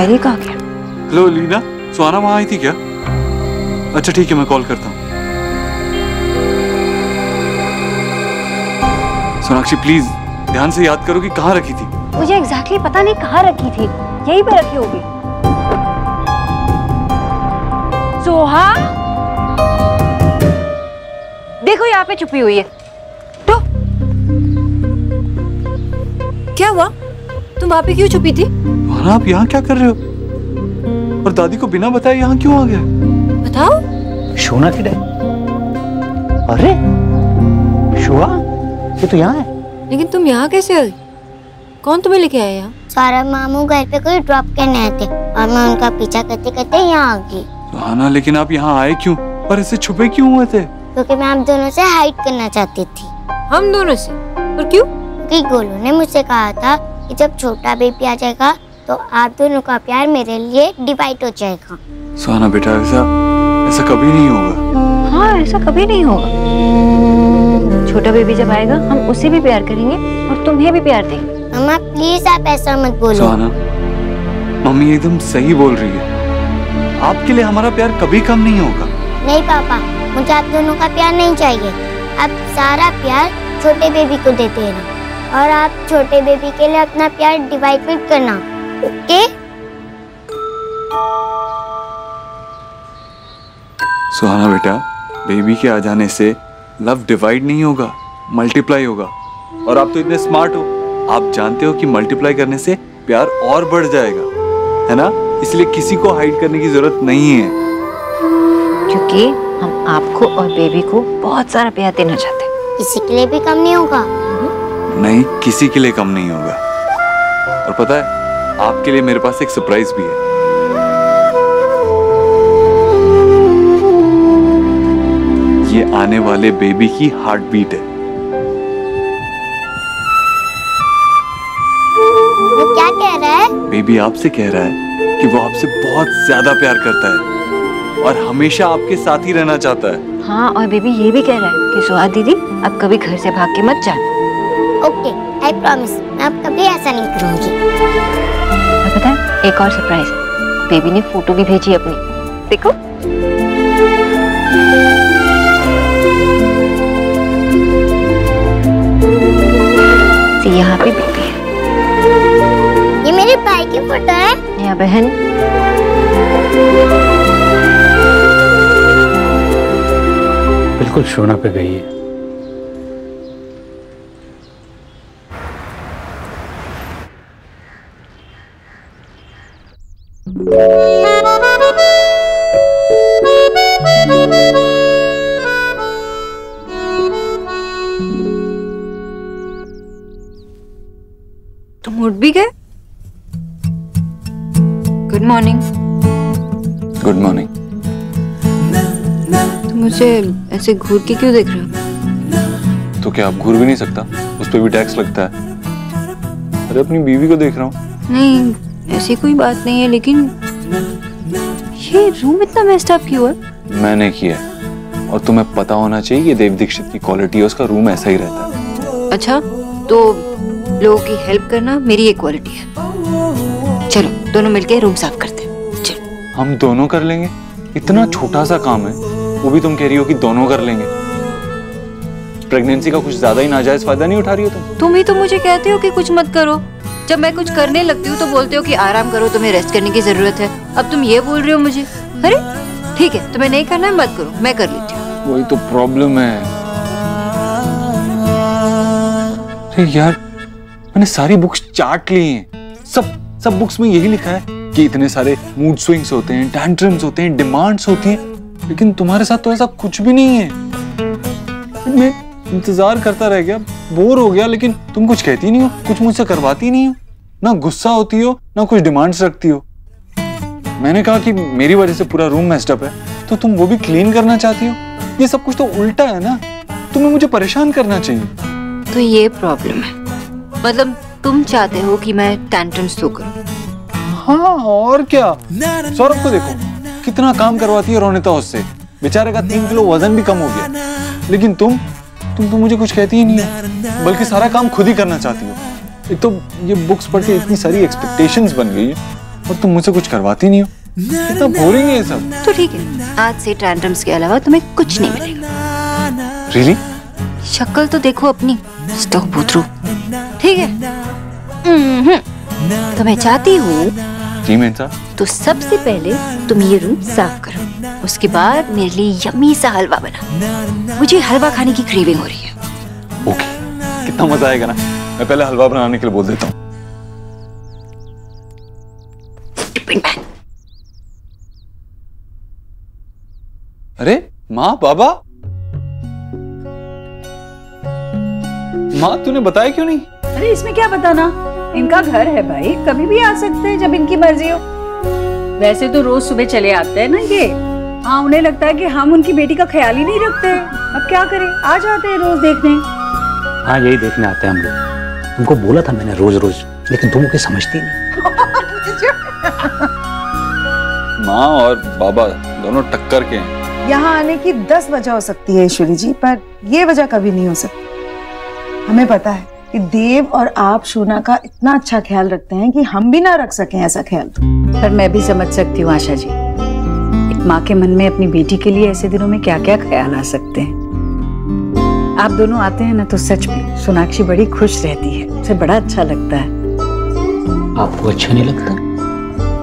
Eric आ गया। Hello Leena, सुहाना वहां आई थी क्या? अच्छा ठीक है, मैं कॉल करता हूँ। सोनाक्षी प्लीज ध्यान से याद करो कि कहाँ रखी थी। मुझे एग्जैक्टली पता नहीं कहाँ रखी थी, यहीं पे रखी होगी। सोहा देखो यहाँ पे छुपी हुई है। तो क्या हुआ, तुम वहां पे क्यों छुपी थी? सुहाना आप यहाँ क्या कर रहे हो? और दादी को बिना बताए यहाँ क्यों आ गए? बताओ। शोना किधर? अरे शुआ, ये तो यहाँ है। लेकिन तुम यहाँ कैसे आई? कौन तुम्हें लेके आया यहाँ? सारा मामू घर पे कोई ड्रॉप करने आए थे और मैं उनका पीछा करते करते यहाँ आ गई। सुहाना लेकिन आप यहाँ आए क्यों और इससे छुपे क्यों हुए थे? क्योंकि मैं आप दोनों से हाइड करना चाहती थी। हम दोनों से? और क्यों? क्योंकि गोलू ने मुझसे कहा था कि जब छोटा बेबी आ जाएगा तो आप दोनों का प्यार मेरे लिए डिवाइड हो जाएगा। सुहाना बेटा ऐसा कभी नहीं होगा। हाँ ऐसा कभी नहीं होगा। छोटा बेबी जब आएगा हम उसे भी प्यार करेंगे और तुम्हें भी प्यार देंगे। मम्मा प्लीज आप ऐसा मत बोलो। सुहाना मम्मी एकदम सही बोल रही है, आपके लिए हमारा प्यार कभी कम नहीं होगा। नहीं पापा, मुझे आप दोनों का प्यार नहीं चाहिए। आप सारा प्यार छोटे बेबी को देते रहना और आप छोटे बेबी के लिए अपना प्यार डिवाइड मत करना, ओके? सुहाना बेटा, बेबी के आ जाने से लव डिवाइड नहीं होगा, मल्टीप्लाई होगा। और आप तो इतने स्मार्ट हो, आप जानते हो कि मल्टीप्लाई करने से प्यार और बढ़ जाएगा, है ना? इसलिए किसी को हाइड करने की जरूरत नहीं है। क्योंकि हम आपको और बेबी को बहुत सारा प्यार देना चाहते हैं। किसी के लिए भी कम नहीं होगा। नहीं, किसी के लिए कम नहीं होगा। और पता है, आपके लिए मेरे पास एक सरप्राइज भी है। ये आने वाले बेबी की हार्ट बीट है। वो क्या कह रहा है? बेबी आपसे कह रहा है कि वो आपसे बहुत ज्यादा प्यार करता है और हमेशा आपके साथ ही रहना चाहता है। हाँ, और बेबी ये भी कह रहा है कि सुहा दीदी अब कभी घर से भाग के मत जाना। ओके, आई प्रॉमिस, मैं अब कभी ऐसा नहीं करूंगी। और पता है एक और सरप्राइज है, बेबी ने फोटो भी भेजी अपनी, देखो। यहाँ पे बेबी है। ये मेरे भाई की फोटो है। या बहन। बिल्कुल शोना पे गई है। तुम उठ भी गए? Good morning. Good morning. तुम मुझे ऐसे घूर के क्यों देख रहे हो? तो क्या आप घूर भी नहीं सकता? उस पर भी टैक्स लगता है। अरे अपनी बीवी को देख रहा हूँ। नहीं, ऐसी कोई बात नहीं है, लेकिन ये रूम इतना मेस्ड अप क्यों है? मैंने किया है और तुम्हें पता होना चाहिए ये देव दीक्षित की क्वालिटी है, उसका रूम ऐसा ही रहता है। अच्छा, तो लोगों की हेल्प करना मेरी एक क्वालिटी है। चलो दोनों मिलके रूम साफ करते हैं। चलो। हम दोनों कर लेंगे? इतना छोटा सा काम है, वो भी तुम कह रही हो कि दोनों कर लेंगे? प्रेगनेंसी का कुछ ज्यादा ही नाजायज फायदा नहीं उठा रही हो तुम ही तो मुझे कहते हो कि कुछ मत करो। जब मैं कुछ करने लगती हूँ तो बोलते हो कि आराम करो, तुम्हें रेस्ट करने की जरूरत है। अब तुम ये बोल रहे हो मुझे। अरे ठीक है, तुम्हें नहीं करना है मत करो, मैं कर लेती हूँ। वही तो प्रॉब्लम है। अरे यार, मैंने सारी बुक्स चाट ली हैं। सब बुक्स में यही लिखा है कि इतने सारे मूड स्विंग्स होते हैं, टैंट्रम्स होते हैं, डिमांड्स होती हैं, लेकिन तुम्हारे साथ तो ऐसा कुछ भी नहीं है। मैं इंतजार करता रह गया, बोर हो गया, लेकिन तुम कुछ कहती नहीं हो, कुछ मुझसे करवाती नहीं हो, ना गुस्सा होती हो, ना कुछ डिमांड्स रखती हो। मैंने कहा कि मेरी वजह से पूरा रूम मेस्ड अप है, तो तुम वो भी क्लीन करना चाहती हो। ये सब कुछ तो उल्टा है ना, तुम्हें मुझे परेशान करना चाहिए। तो ये प्रॉब्लम है, मतलब तुम चाहते हो कि मैं टैंट्रम्स थ्रो करूं? हाँ और क्या। सौरभ को देखो, कितना काम करवाती है रोनिता उससे, बेचारे का 3 किलो वजन भी कम हो गया। लेकिन तुम तो मुझे कुछ कहती ही नहीं हो, बल्कि सारा काम खुद ही करना चाहती हो। एक तो ये बुक्स पढ़ के इतनी सारी एक्सपेक्टेशंस बन गई है और तुम मुझसे कुछ करवाती नहीं हो। कितना बोरिंग है ये सब। तो ठीक है, आज से टैंट्रम्स के अलावा तुम्हें कुछ नहीं मिलेगा। रियली? शक्ल तो देखो अपनी, स्टॉक बुतरू। ठीक है? तो मैं चाहती हूँ जी मेन साहब। तो सबसे पहले तुम ये रूम साफ करो, उसके बाद मेरे लिए यम्मी सा हलवा बना। मुझे हलवा खाने की क्रेविंग हो रही है। ओके, कितना मजा आएगा ना। मैं पहले हलवा बनाने के लिए बोल देता हूँ। अरे माँ, बाबा, माँ तूने बताया क्यों नहीं? अरे इसमें क्या बताना, इनका घर है भाई, कभी भी आ सकते हैं जब इनकी मर्जी हो। वैसे तो रोज सुबह चले आते हैं ना ये। हाँ, उन्हें लगता है कि हम उनकी बेटी का ख्याल ही नहीं रखते। अब क्या करें, आ जाते हैं रोज देखने। हाँ, यही देखने आते हैं हम लोग। तुमको बोला था मैंने रोज रोज, लेकिन तुम मुझे समझती नहीं। माँ और बाबा दोनों टक्कर के हैं। यहाँ आने की 10 वजह हो सकती है ईश्वरी जी, पर ये वजह कभी नहीं हो सकती। हमें पता है कि देव और आप शोना का इतना अच्छा ख्याल रखते हैं कि हम भी ना रख सकें ऐसा ख्याल। पर मैं भी समझ सकती हूँ आशा जी, एक माँ के मन में अपनी बेटी के लिए ऐसे दिनों में क्या क्या ख्याल आ सकते हैं। आप दोनों आते हैं ना तो सच में सोनाक्षी बड़ी खुश रहती है, उसे बड़ा अच्छा लगता है। आपको अच्छा नहीं लगता?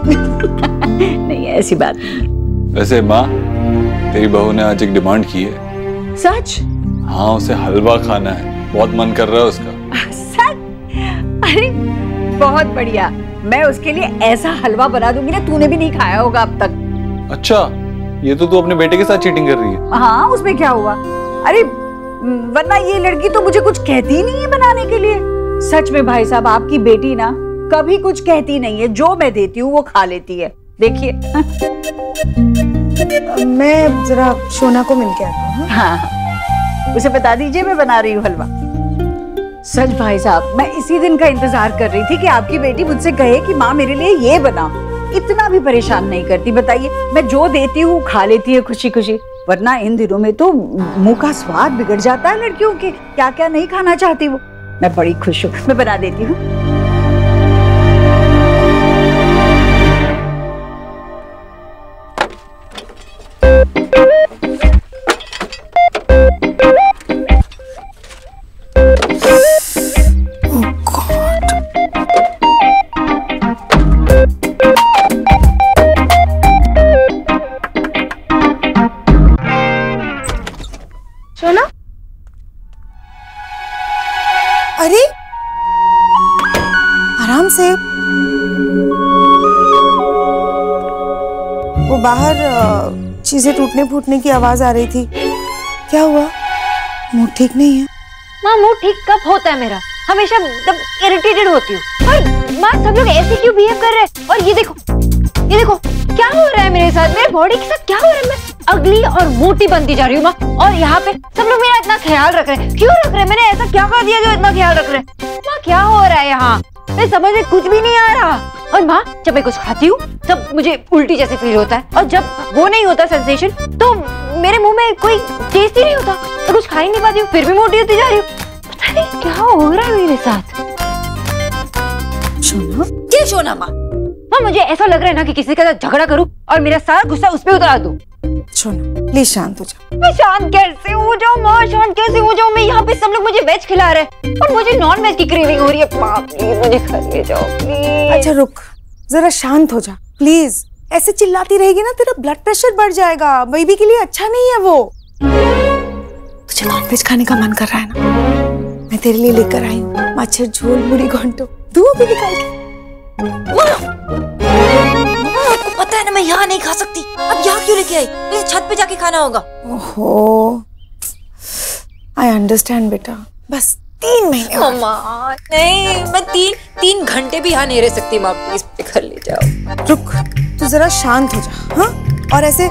नहीं, ऐसी बात नहीं। वैसे माँ, तेरी बहू ने आज एक डिमांड की है। सच? हाँ, उसे हलवा खाना है, बहुत मन कर रहा है उसका। सच? अरे बहुत बढ़िया, मैं उसके लिए ऐसा हलवा बना दूंगी ना, तूने भी नहीं खाया होगा अब तक। अच्छा, ये तो तू अपने बेटे के साथ चीटिंग कर रही है। हाँ, उसमें क्या हुआ? अरे वरना ये लड़की तो मुझे कुछ कहती ही नहीं है बनाने के लिए। सच में भाई साहब, आपकी बेटी ना कभी कुछ कहती नहीं है, जो मैं देती हूँ वो खा लेती है। देखिए। मैं जरा शोना को मिल के आता हूँ। हाँ, उसे बता दीजिए मैं बना रही हूँ हलवा। सच भाई साहब, मैं इसी दिन का इंतजार कर रही थी कि आपकी बेटी मुझसे कहे कि माँ मेरे लिए ये बनाओ। इतना भी परेशान नहीं करती, बताइए। मैं जो देती हूँ खा लेती है खुशी खुशी। वरना इन दिनों में तो मुंह का स्वाद बिगड़ जाता है लड़कियों के, क्या क्या नहीं खाना चाहती वो। मैं बड़ी खुश हूँ, मैं बना देती हूँ। शोना, अरे आराम से। वो बाहर चीजें टूटने फूटने की आवाज आ रही थी। क्या हुआ? मूड ठीक नहीं है? माँ, मूड ठीक कब होता है मेरा? हमेशा एकदम इरिटेटेड होती हूँ। और माँ, सब लोग ऐसे क्यों बिहेव कर रहे हैं? और ये देखो क्या हो रहा है मेरे साथ, मेरे बॉडी के साथ क्या हो रहा है? मैं अगली और मोटी बनती जा रही हूँ माँ, और यहाँ पे सब लोग मेरा इतना ख्याल रख रहे हैं। क्यों रख रहे हैं? मैंने ऐसा क्या कर दिया जो इतना ख्याल रख रहे हैं? माँ, क्या हो रहा है यहाँ? मैं समझ में कुछ भी नहीं आ रहा। और माँ, जब मैं कुछ खाती हूँ तब मुझे उल्टी जैसे फील होता है, और जब वो नहीं होता सेंसेशन तो मेरे मुंह में कोई टेस्ट ही नहीं होता, तो कुछ खा ही नहीं पाती हूँ, फिर भी मोटी होती जा रही हूँ। पता नहीं क्या हो रहा है मेरे साथ। शोना, क्या शोना माँ? माँ, मुझे ऐसा लग रहा है ना कि किसी के साथ झगड़ा करूं और मेरा सारा गुस्सा उस पे उतार दूं। शोना प्लीज शांत हो जा। मैं शांत कैसे हो जाऊं माँ? शांत कैसे हो जाऊं? मैं यहाँ पे सब लोग मुझे वेज खिला रहे हैं और मुझे नॉन वेज की क्रेविंग हो रही है। माँ प्लीज मुझे घर ले जाओ प्लीज। अच्छा रुक, जरा शांत हो जा प्लीज। ऐसे चिल्लाती रहेगी ना तेरा ब्लड प्रेशर बढ़ जाएगा, बेबी के लिए अच्छा नहीं है वो। तुझे नॉनवेज खाने का मन कर रहा है ना? मैं तेरे लिए लेकर आई हूँ मच्छर झोल मुड़ी घंटो, दूध भी निकाल के। आपको पता है ना मैं यहाँ नहीं खा सकती। अब यहाँ क्यों लेके आई? मुझे छत पे जाके खाना होगा। ओहो, आई अंडरस्टैंड बेटा, बस 3 महीने। मम्मा नहीं, मैं तीन घंटे भी यहाँ नहीं रह सकती। माँ प्लीज घर ले जाओ। रुक, तू जरा शांत हो जा। हाँ, और ऐसे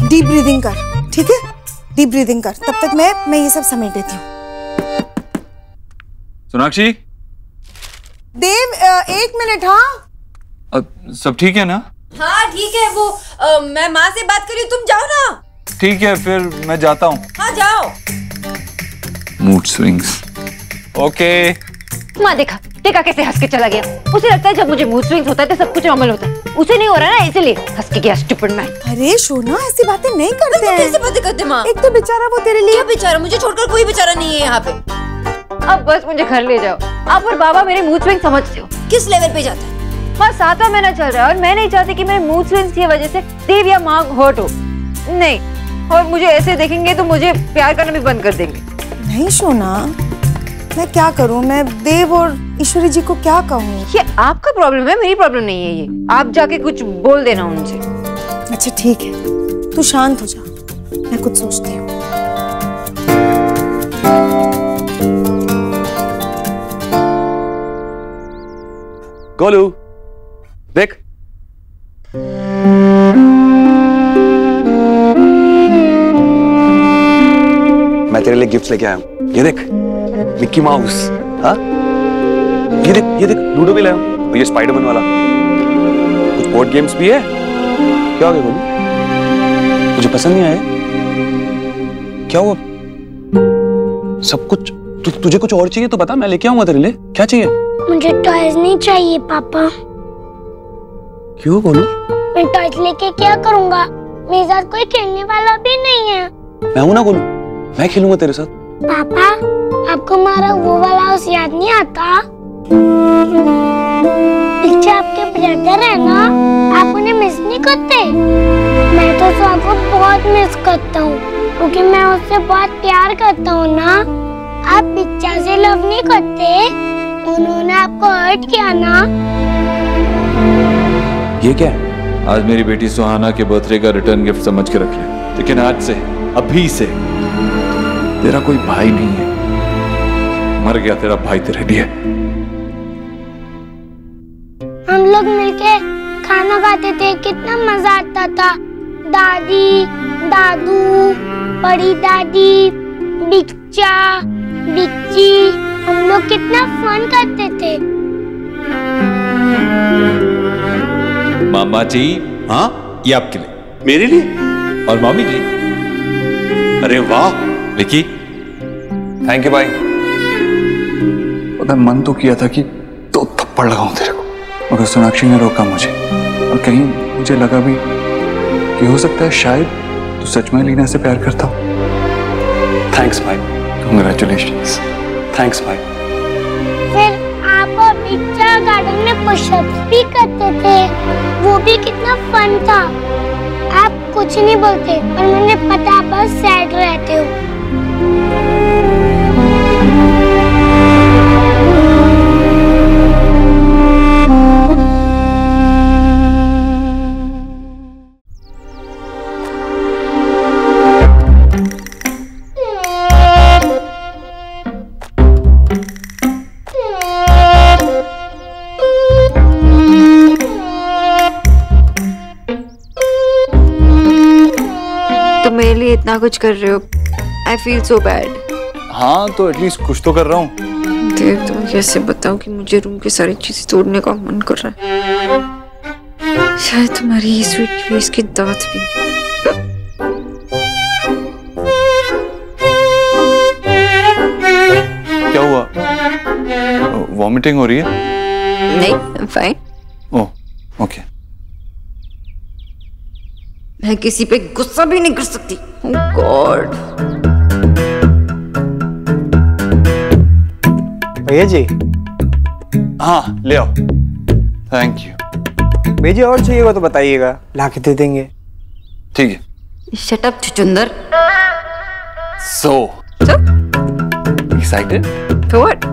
डीप ब्रीदिंग कर, ठीक है? डीप ब्रीदिंग कर, तब तक मैं ये सब समेट देती हूँ। सोनाक्षी, देव 1 मिनट। हाँ सब ठीक है ना? हाँ ठीक है। वो मैं माँ से बात करी, तुम जाओ ना। ठीक है, फिर मैं जाता हूँ। हाँ जाओ। Mood swings. ओके। माँ देखा, देखा कैसे हंस के चला गया। उसे लगता है जब मुझे मूड स्विंग्स होता है तो सब कुछ नॉर्मल होता है, उसे नहीं हो रहा ना, इसलिए हंस के गया स्टूपिड मैन। अरे शोना, ऐसी बातें नहीं करते हैं। कैसे बातें करते माँ? एक तो बेचारा वो तेरे लिए। क्या बेचारा? मुझे छोड़कर कोई बेचारा नहीं है यहाँ पे। अब बस मुझे घर ले जाओ। आप और बाबा मेरे मूड स्विंग समझते हो। किस लेवल पे जाता है? माँ 7वां महीना चल रहा है और मैं नहीं चाहती कि मेरे मूड स्विंग्स की वजह से देव या माँ हर्ट हो। नहीं, और मुझे ऐसे देखेंगे तो मुझे प्यार करना भी बंद कर देंगे। नहीं शोना, मैं क्या करूं? मैं देव और ईश्वरी जी को क्या कहूं? ये आपका प्रॉब्लम है, मेरी प्रॉब्लम नहीं है। ये आप जाके कुछ बोल देना उनसे। अच्छा ठीक है, तू शांत हो जा, मैं कुछ सोचती हूँ। गोलू देख, मैं तेरे लिए गिफ्ट लेके आया हूँ। ये देख, मिक्की माउस। हाँ, ये देख लूडो भी लाया हूँ, और ये स्पाइडरमैन वाला। कुछ बोर्ड गेम्स भी है। क्या हो गया गोलू, तुझे पसंद नहीं आया? क्या हुआ? सब कुछ तुझे कुछ और चाहिए तो बता, मैं लेके आऊंगा तेरे लिए। क्या चाहिए? मुझे टॉयज नहीं चाहिए पापा। क्यों गोलू? मैं टॉयज लेके क्या करूँगा? मेरे साथ कोई खेलने वाला भी नहीं है। मैं हूं ना गोलू, मैं खेलूंगा तेरे साथ। पापा, आपको हमारा वो वाला हाउस याद नहीं आता? पीछे आपके ब्रदर है ना, आप उन्हें मिस नहीं करते? मैं तो सबको बहुत मिस करता हूँ, क्योंकि मैं उससे बहुत प्यार करता हूँ ना। आप पिक्चा से लव नहीं करते? उन्होंने आपको हर्ट किया ना? ये क्या है? आज मेरी बेटी सुहाना के बर्थडे का रिटर्न गिफ्ट समझ के रख ले, लेकिन आज से, अभी से तेरा कोई भाई नहीं है। मर गया तेरा भाई तेरे लिए। हम लोग मिलके खाना खाते थे, कितना मजा आता था। दादी, दादू, बड़ी दादी, बिच्चा, बिच्ची, हम लोग कितना फन करते थे। मामा जी, हाँ, ये आपके लिए। मेरे लिए? और मामी जी। अरे वाह विकी, थैंक यू भाई। पता मन तो किया था कि 2 थप्पड़ लगाऊं तेरे को, मगर सोनाक्षी ने रोका मुझे। और कहीं मुझे लगा भी कि हो सकता है शायद तू सच में लीना से प्यार करता हो। थैंक्स भाई। कांग्रेचुलेशंस। थैंक्स भाई। फिर आप और बिच्चा गार्डन में पुशअप्स भी करते थे, वो भी कितना फन था। आप कुछ नहीं बोलते, पर मुझे पता आप बस सैड रहते हो। मेरे लिए इतना कुछ कर रहे हो, आई फील सो बैड। हाँ तो एटलीस्ट कुछ तो कर रहा हूँ। देव, तुम कैसे बताओ कि मुझे रूम की सारी चीजें तोड़ने का मन कर रहा है। शायद तुम्हारी ये स्वीट फेस की दांत भी। क्या हुआ? वॉमिटिंग हो रही है? नहीं, फाइन। Oh okay. मैं किसी पे गुस्सा भी नहीं कर सकती। ओह गॉड। भैया जी। हाँ ले आओ। Thank you. भैया और चाहिएगा तो बताइएगा, ला के दे देंगे। ठीक है। शट अप चुचुंदर। So excited? For what?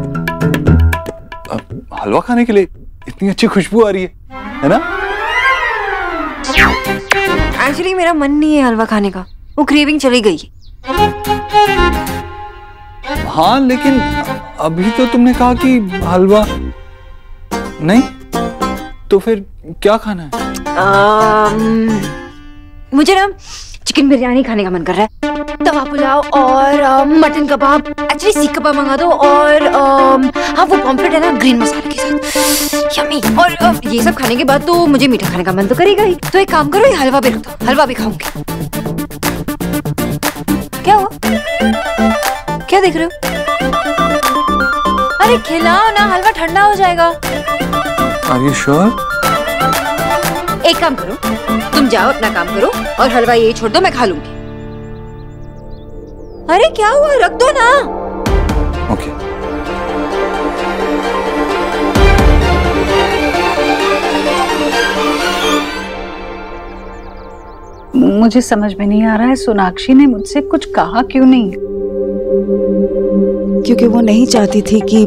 हलवा खाने के लिए। इतनी अच्छी खुशबू आ रही है ना? एक्चुअली मेरा मन नहीं है हलवा खाने का, वो क्रेविंग चली गई। हाँ लेकिन अभी तो तुमने कहा कि हलवा नहीं, तो फिर क्या खाना है? मुझे ना चिकन बिरयानी खाने का मन कर रहा है, तवा पुलाव और मटन कबाब। एक्चुअली सीख कबाब मंगा दो और हाँ वो पॉम्फ्रेट है ना ग्रीन मसाले के साथ, यम्मी। और ये सब खाने के बाद तो मुझे मीठा खाने का मन तो करेगा ही। तो एक काम करो, ये हलवा भी रख दो, हलवा भी खाऊंगी। क्या हुआ? क्या देख रहे हो? अरे खिलाओ ना, हलवा ठंडा हो जाएगा। Are you sure? एक काम करो, तुम जाओ अपना काम करो और हलवा यही छोड़ दो, मैं खा लूंगी। अरे क्या हुआ, रख दो ना। Okay. मुझे समझ में नहीं आ रहा है, सोनाक्षी ने मुझसे कुछ कहा क्यों नहीं? क्योंकि वो नहीं चाहती थी कि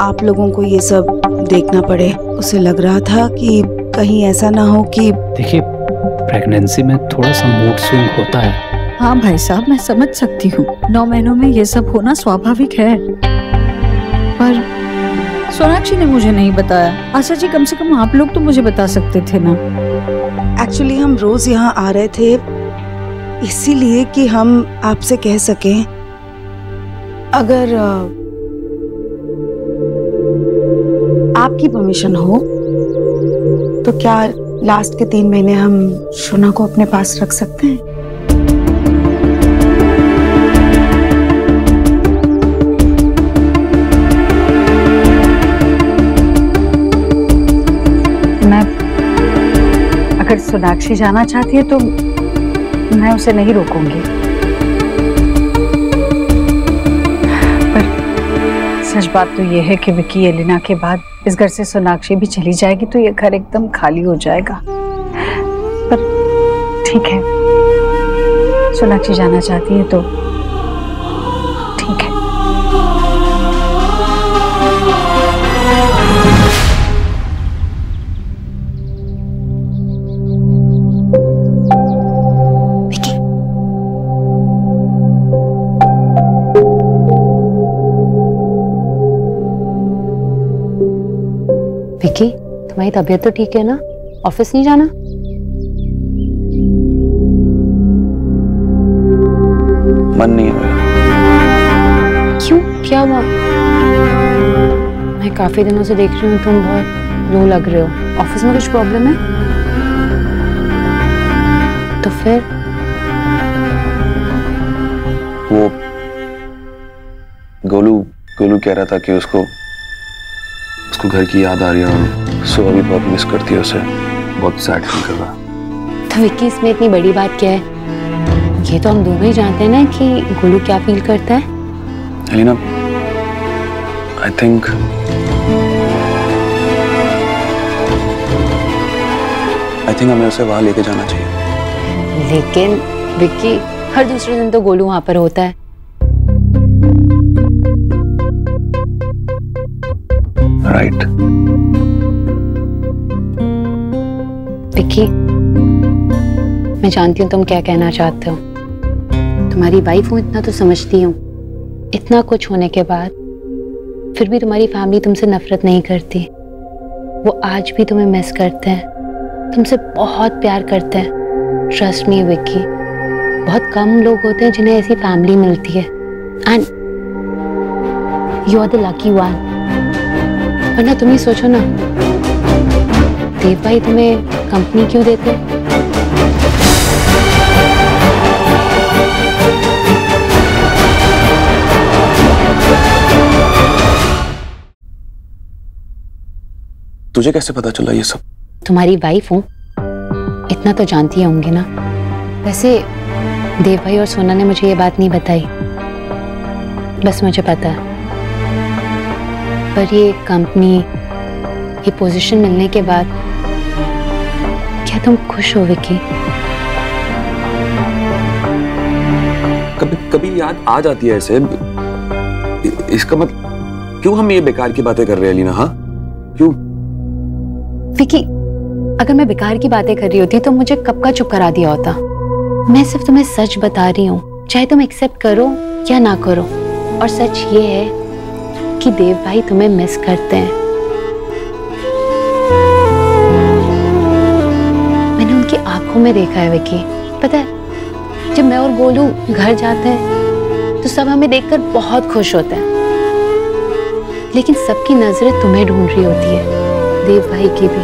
आप लोगों को ये सब देखना पड़े। उसे लग रहा था कि कहीं ऐसा ना हो कि देखिए, प्रेगनेंसी में थोड़ा सा मूड स्विंग होता है। हाँ भाई साहब, मैं समझ सकती हूँ, 9 महीनों में ये सब होना स्वाभाविक है। पर सोनाक्षी ने मुझे नहीं बताया। आशा जी, कम से कम आप लोग तो मुझे बता सकते थे ना। एक्चुअली हम रोज यहाँ आ रहे थे इसीलिए कि हम आपसे कह सकें, अगर आपकी परमिशन हो तो क्या लास्ट के 3 महीने हम शोना को अपने पास रख सकते हैं? अगर सोनाक्षी जाना चाहती है तो मैं उसे नहीं रोकूंगी, पर सच बात तो ये है कि विक्की एलिना के बाद इस घर से सोनाक्षी भी चली जाएगी तो ये घर एकदम खाली हो जाएगा। पर ठीक है, सोनाक्षी जाना चाहती है तो ठीक है। विक्की, तुम्हारी तबीयत तो ठीक है ना? ऑफिस नहीं जाना? मन नहीं है मेरा। क्यों, क्या हुआ? मैं काफी दिनों से देख रही हूँ तुम बहुत लो लग रहे हो। ऑफिस में कुछ प्रॉब्लम है? तो फिर वो गोलू कह रहा था कि उसको घर की याद आ रही है, सो अभी बहुत मिस करती है उसे, बहुत सैड फील कर रहा। तो विक्की, इसमें इतनी बड़ी बात क्या है? ये तो हम दोनों ही जानते हैं ना कि गोलू क्या फील करता है। एलिना, आई थिंक हमें उसे वहां लेके जाना चाहिए। लेकिन विक्की, हर दूसरे दिन तो गोलू वहां पर होता है। राइट। विक्की, मैं जानती हूँ तुम क्या कहना चाहते हो। तुम्हारी वाइफ हूँ, इतना तो समझती हूँ। इतना कुछ होने के बाद फिर भी तुम्हारी फैमिली तुमसे नफरत नहीं करती। वो आज भी तुम्हें मिस करते हैं, तुमसे बहुत प्यार करते हैं। ट्रस्ट मी विक्की, बहुत कम लोग होते हैं जिन्हें ऐसी फैमिली मिलती है, and you are the lucky one. वरना तुम ही सोचो ना, देव भाई तुम्हें कंपनी क्यों देते? तुझे कैसे पता चला ये सब? तुम्हारी वाइफ हूँ, इतना तो जानती होंगी ना। वैसे देव भाई और सोना ने मुझे ये बात नहीं बताई, बस मुझे पता है। पर ये कंपनी, ये पोजीशन मिलने के बाद क्या तुम खुश हो विक्की? कभी कभी याद आ जाती है ऐसे। इसका मतलब क्यों हम ये बेकार की बातें कर रहे हैं एलिना? हाँ, क्यों? विक्की, अगर मैं बेकार की बातें कर रही होती तो मुझे कब का चुप करा दिया होता। मैं सिर्फ तुम्हें सच बता रही हूँ, चाहे तुम एक्सेप्ट करो या ना करो। और सच ये है कि देव भाई तुम्हें मिस करते हैं। मैंने उनकी आंखों में देखा है विक्की। पता है, जब मैं और गोलू घर जाते हैं तो सब हमें देखकर बहुत खुश होते हैं, लेकिन सबकी नजरें तुम्हें ढूंढ रही होती है। देव भाई की भी,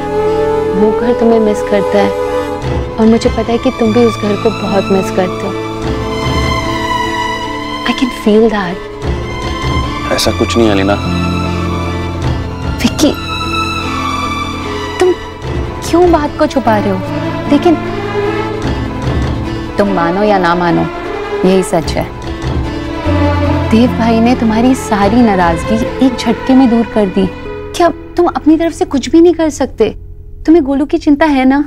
वो घर तुम्हें मिस करता है, और मुझे पता है कि तुम भी उस घर को बहुत मिस करते हो। I can feel that. ऐसा कुछ नहीं एलिना, विक्की, तुम क्यों बात को छुपा रहे हो? लेकिन तुम मानो या ना मानो, यही सच है। देव भाई ने तुम्हारी सारी नाराजगी एक झटके में दूर कर दी। क्या तुम अपनी तरफ से कुछ भी नहीं कर सकते? तुम्हें गोलू की चिंता है ना?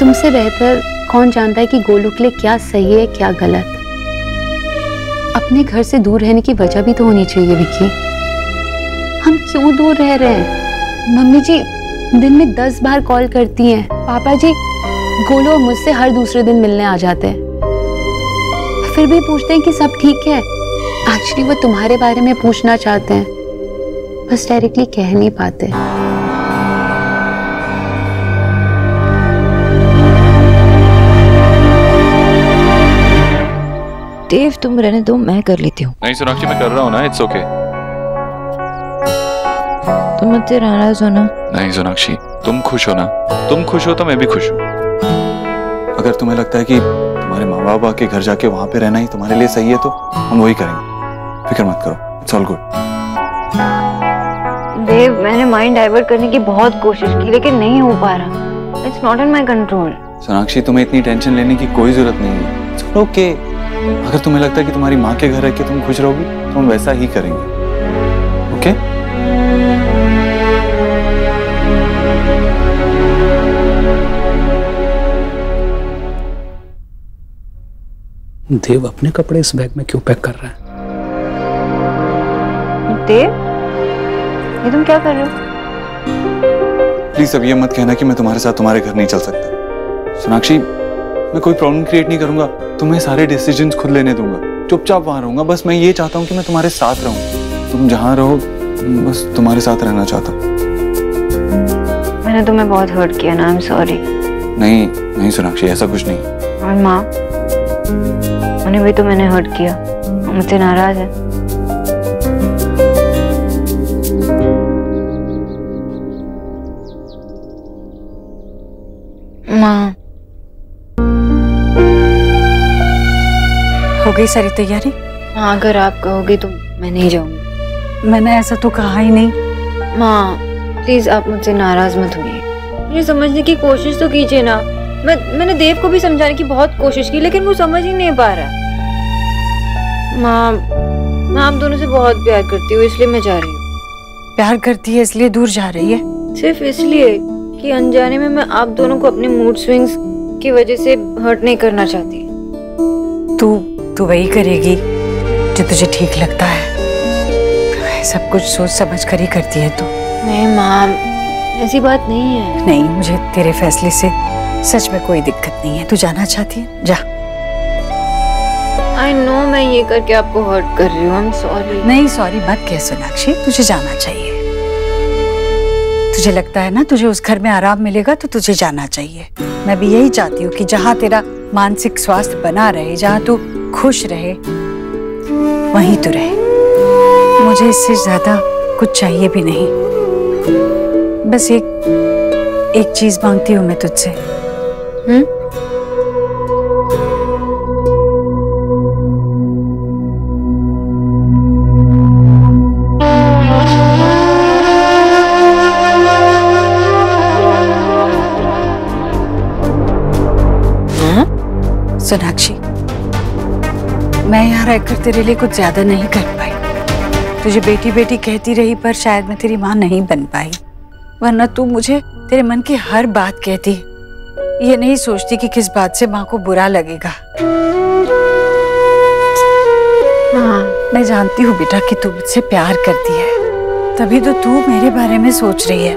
तुमसे बेहतर कौन जानता है कि गोलू के लिए क्या सही है क्या गलत। अपने घर से दूर रहने की वजह भी तो होनी चाहिए विक्की। हम क्यों दूर रह रहे हैं? मम्मी जी दिन में 10 बार कॉल करती हैं। पापा जी गोलू और मुझसे हर दूसरे दिन मिलने आ जाते हैं, फिर भी पूछते हैं कि सब ठीक है। एक्चुअली वो तुम्हारे बारे में पूछना चाहते हैं, बस डायरेक्टली कह नहीं पाते। देव तुम रहने दो, मैं कर लेती हूँ। नहीं सोनाक्षी, मैं कर रहा हूँ ना, इट्स ओके। तुम मुझसे नाराज हो ना? नहीं सोनाक्षी, तुम खुश हो ना? तुम खुश हो तो मैं भी खुश हूँ। अगर तुम्हें लगता है कि तुम्हारे माँ बाप के घर जाके वहां पे रहना ही तुम्हारे लिए सही है तो हम वही करेंगे। फिक्र मत करो, इट्स ऑल गुड। देव मैंने माइंड डाइवर्ट करने की बहुत कोशिश की लेकिन नहीं हो पा रहा। It's not in my control. Sonakshi तुम्हें इतनी टेंशन लेने की कोई जरूरत नहीं है, इट्स ओके। अगर तुम्हें लगता है कि तुम्हारी माँ के घर रह के तुम खुश रहोगी तो हम वैसा ही करेंगे, ओके? देव अपने कपड़े इस बैग में क्यों पैक कर रहा है? देव ये तुम क्या कर रहे हो? प्लीज अब ये मत कहना कि मैं तुम्हारे साथ तुम्हारे घर नहीं चल सकता। सोनाक्षी मैं कोई प्रॉब्लम क्रिएट नहीं करूंगा, तुम्हें सारे डिसीजंस खुद लेने दूंगा, चुपचाप वहां रहूंगा। बस मैं ये चाहता हूँ कि मैं तुम्हारे साथ रहूं, तुम जहां रहो बस तुम्हारे साथ रहना चाहता हूँ। मैंने तुम्हें बहुत हर्ट किया ना, आई एम सॉरी। नहीं नहीं सोनाक्षी, ऐसा कुछ नहीं। और माँ, उन्हें भी तो मैंने हर्ट किया, मुझसे नाराज है। माँ हो गई सारी तैयारी? हाँ, अगर आप कहोगे तो मैं नहीं जाऊंगी। मैंने ऐसा तो कहा ही नहीं। माँ प्लीज आप मुझसे नाराज मत होइए, मुझे समझने की कोशिश तो कीजिए ना। मैंने देव को भी समझाने की बहुत कोशिश की लेकिन वो समझ ही नहीं पा रहा। माँ मैं आप दोनों से बहुत प्यार करती हूँ, इसलिए मैं जा रही हूँ। प्यार करती है इसलिए दूर जा रही है? सिर्फ इसलिए कि अनजाने में मैं आप दोनों को अपने मूड स्विंग्स की वजह से हर्ट नहीं करना चाहती। तू वही करेगी जो तुझे ठीक लगता है, सब कुछ सोच समझ कर ही करती है तू। नहीं माँ, ऐसी बात नहीं है। नहीं, मुझे तेरे फैसले से सच में कोई दिक्कत नहीं है। तू जाना चाहती है, जा। आई नो मैं ये करके आपको हर्ट कर रही हूँ, आई एम सॉरी। नहीं सॉरी मत कह सोनाक्षी, तुझे जाना चाहिए। तुझे लगता है ना तुझे उस घर में आराम मिलेगा तो तुझे जाना चाहिए। मैं भी यही चाहती हूँ कि जहाँ तेरा मानसिक स्वास्थ्य बना रहे, जहाँ तू खुश रहे, वहीं तू रहे। मुझे इससे ज्यादा कुछ चाहिए भी नहीं। बस एक चीज मांगती हूँ मैं तुझसे। सोनाक्षी, मैं यहाँ रहकर तेरे लिए कुछ ज्यादा नहीं कर पाई। तुझे बेटी बेटी कहती रही पर शायद मैं तेरी माँ नहीं बन पाई, वरना तू मुझे तेरे मन की हर बात कहती, ये नहीं सोचती कि किस बात से माँ को बुरा लगेगा। मैं जानती हूँ बेटा कि तू मुझसे प्यार करती है, तभी तो तू मेरे बारे में सोच रही है।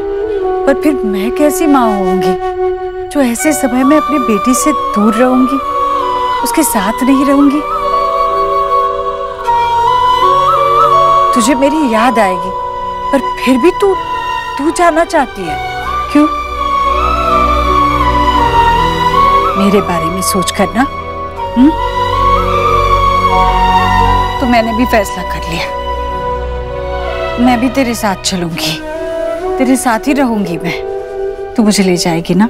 पर फिर मैं कैसी माँ होंगी जो ऐसे समय में अपनी बेटी से दूर रहूंगी, उसके साथ नहीं रहूंगी। तुझे मेरी याद आएगी पर फिर भी तू जाना चाहती है, क्यों? मेरे बारे में सोच कर ना, तो मैंने भी फैसला कर लिया, मैं भी तेरे साथ चलूंगी, तेरे साथ ही रहूंगी मैं। तू मुझे ले जाएगी ना?